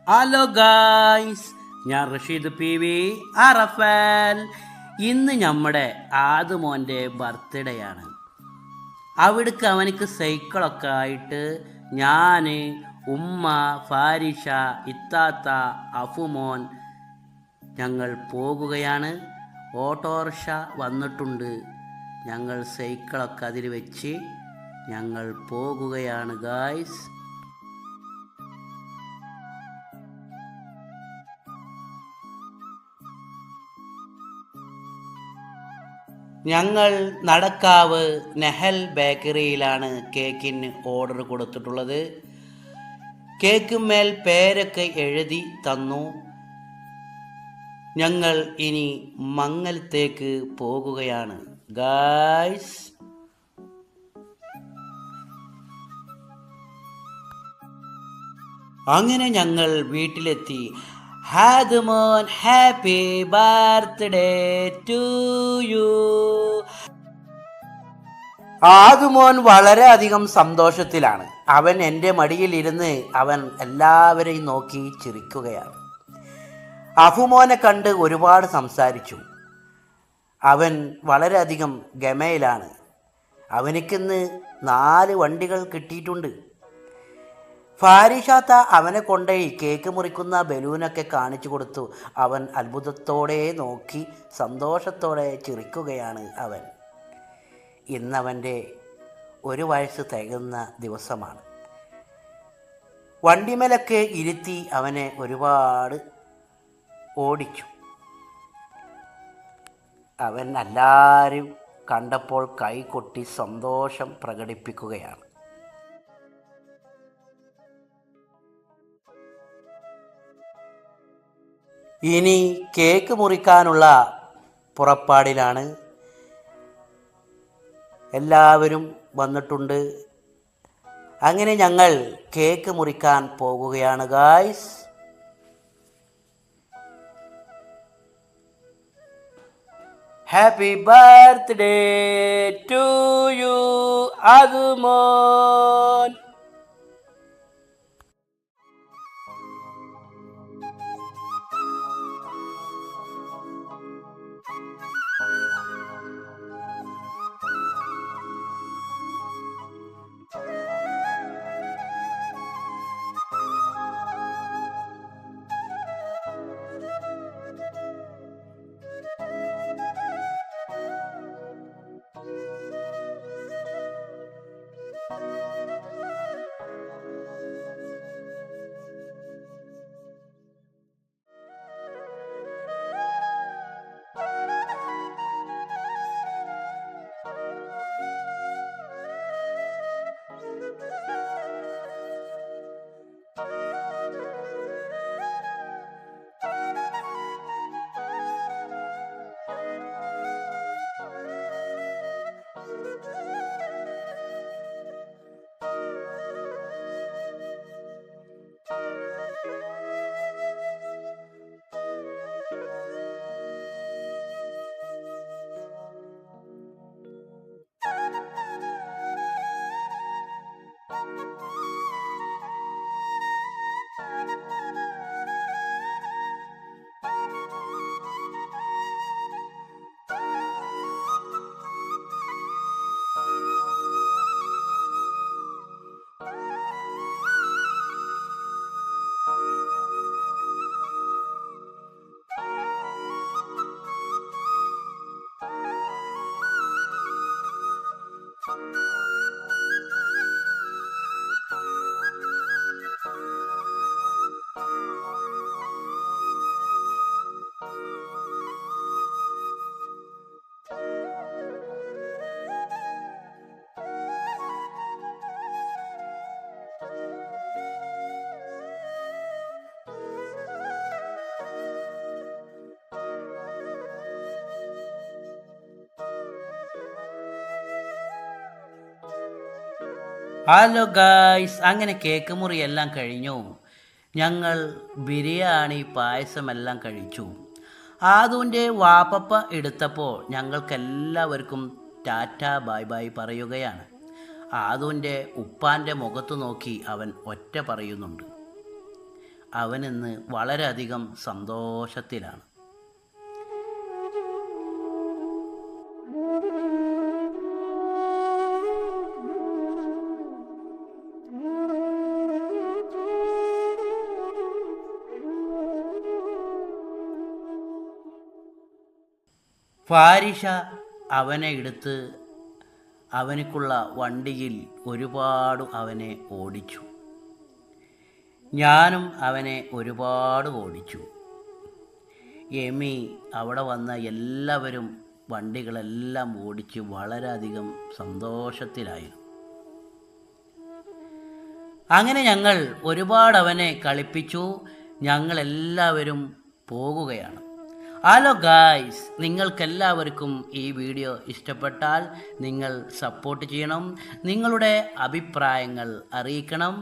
Hello guys, ഞാൻ Rasheed PV അറഫാൽ. ഇന്ന് നമ്മുടെ ആദുമോൻ്റെ ബർത്ത്ഡേ ആണ്. അവിടേക്ക് അവനക്ക് സൈക്കിളൊക്കെ ആയിട്ട് ഞാൻ, ഉമ്മ, ഫാരിഷ, ഇത്താത്ത, അഫുമോൻ ഞങ്ങൾ പോകുകയാണ്. ഓട്ടോറിക്ഷ വന്നിട്ടുണ്ട്. ഞങ്ങൾ സൈക്കിളൊക്കെ അതിൽ വെച്ച് ഞങ്ങൾ പോകുകയാണ് ഗായ്സ്. ഞങ്ങൾ നടക്കാവ് നെഹൽ ബേക്കറിയിലാണ് കേക്കിന് ഓർഡർ കൊടുത്തിട്ടുള്ളത്. കേക്കുമേൽ പേരൊക്കെ എഴുതി തന്നു. ഞങ്ങൾ ഇനി മംഗലത്തേക്ക് പോകുകയാണ് ഗായ്സ്. അങ്ങനെ ഞങ്ങൾ വീട്ടിലെത്തി. ആദുമോൻ, ഹാപ്പി ബർത്ത്ഡേ ടു യു. ആദുമോൻ വളരെയധികം സന്തോഷത്തിലാണ്. അവൻ എൻ്റെ മടിയിലിരുന്ന് അവൻ എല്ലാവരെയും നോക്കി ചിരിക്കുകയാണ്. അഫുമോനെ കണ്ട് ഒരുപാട് സംസാരിച്ചു. അവൻ വളരെയധികം ഗമയിലാണ്. അവനിക്കിന്ന് 4 വണ്ടികൾ കിട്ടിയിട്ടുണ്ട്. ഫാരിഷാത്ത അവനെ കൊണ്ടുപോയി കേക്ക് മുറിക്കുന്ന ബലൂനൊക്കെ കാണിച്ചു കൊടുത്തു. അവൻ അത്ഭുതത്തോടെ നോക്കി സന്തോഷത്തോടെ ചിരിക്കുകയാണ് അവൻ. ഇന്നവൻ്റെ 1 വയസ്സ് തികയുന്ന ദിവസമാണ്. വണ്ടിമേലൊക്കെ ഇരുത്തി അവനെ ഒരുപാട് ഓടിച്ചു. അവൻ എല്ലാവരും കണ്ടപ്പോൾ കൈകൊട്ടി സന്തോഷം പ്രകടിപ്പിക്കുകയാണ്. ഇനി കേക്ക് മുറിക്കാനുള്ള പുറപ്പാടിലാണ്. എല്ലാവരും വന്നിട്ടുണ്ട്. അങ്ങനെ ഞങ്ങൾ കേക്ക് മുറിക്കാൻ പോകുകയാണ് guys. Happy birthday to you ആദുമോൻ. ഹലോ ഗായ്സ്, അങ്ങനെ കേക്ക് മുറി എല്ലാം കഴിഞ്ഞു. ഞങ്ങൾ ബിരിയാണി പായസമെല്ലാം കഴിച്ചു. ആദുവിൻ്റെ വാപ്പപ്പ എടുത്തപ്പോൾ ഞങ്ങൾക്കെല്ലാവർക്കും ടാറ്റ ബൈ ബൈ പറയുകയാണ്. ആദുവിൻ്റെ ഉപ്പാൻ്റെ മുഖത്ത് നോക്കി അവൻ ഒറ്റ പറയുന്നുണ്ട്, അവനിന്ന് വളരെയധികം സന്തോഷത്തിലാണ്. ഫാരിഷ അവനെ എടുത്ത് അവനിക്കുള്ള വണ്ടിയിൽ ഒരുപാട് അവനെ ഓടിച്ചു. ഞാനും അവനെ ഒരുപാട് ഓടിച്ചു. എമി അവിടെ വന്ന എല്ലാവരും വണ്ടികളെല്ലാം ഓടിച്ച് വളരെയധികം സന്തോഷത്തിലായിരുന്നു. അങ്ങനെ ഞങ്ങൾ ഒരുപാട് അവനെ കളിപ്പിച്ചു. ഞങ്ങളെല്ലാവരും പോകുകയാണ്. ഹലോ ഗായ്സ്, നിങ്ങൾക്കെല്ലാവർക്കും ഈ വീഡിയോ ഇഷ്ടപ്പെട്ടാൽ നിങ്ങൾ സപ്പോർട്ട് ചെയ്യണം, നിങ്ങളുടെ അഭിപ്രായങ്ങൾ അറിയിക്കണം.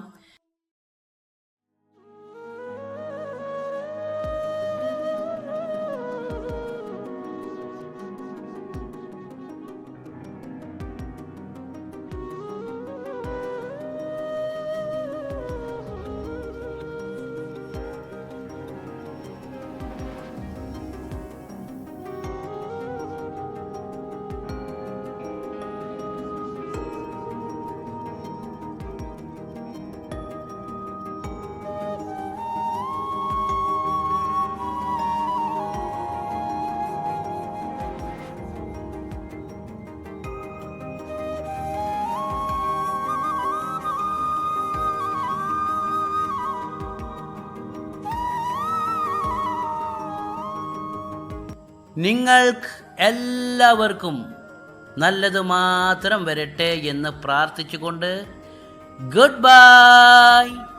നിങ്ങൾക്ക് എല്ലാവർക്കും നല്ലത് മാത്രം വരട്ടെ എന്ന് പ്രാർത്ഥിച്ചുകൊണ്ട് ഗുഡ് ബൈ.